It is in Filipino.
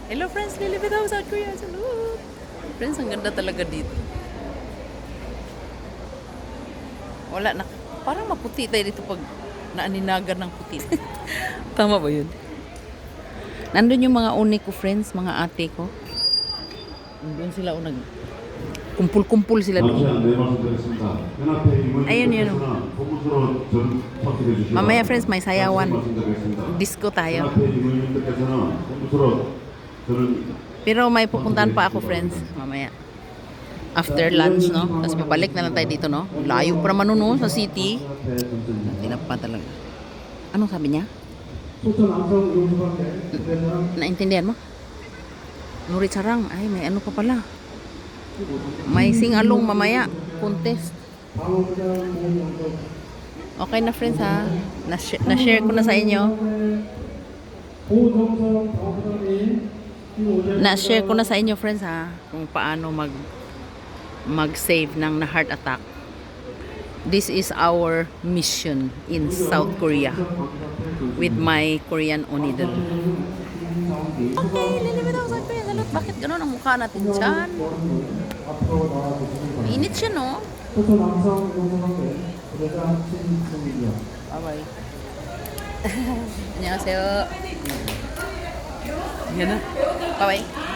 Hello friends, lilipit ako sa South Korea. Salud! Friends, ang ganda talaga dito. Wala na. Parang maputi tayo dito pag naaninagan ng puti. Tama ba yun? Nandun yung mga uni ko friends, mga ate ko. Doon sila unag kumpul-kumpul sila doon. Ayun yun. Mamaya friends, may sayawan. Disco tayo. Pero may pupuntahan pa ako friends, mamaya. After lunch, no? Tapos babalik na lang tayo dito, no? Layo pa naman no, sa city. Tinap pa talaga. Anong sabi niya? Naintindihan mo? Nuri Sarang. Ay, may ano pa pala. May sing-along mamaya. Contest. Okay na friends ha. Na-share ko na sa inyo. Na-share ko na sa inyo friends ha. Kung paano mag-save ng heart attack. This is our mission in South Korea with my Korean Onidel. Okay, lilipit ako sa Korea. Salot, bakit gano'n ang mukha natin dyan? Mainit siya, no? Bye-bye. 안녕하세요. Yan na. Bye-bye.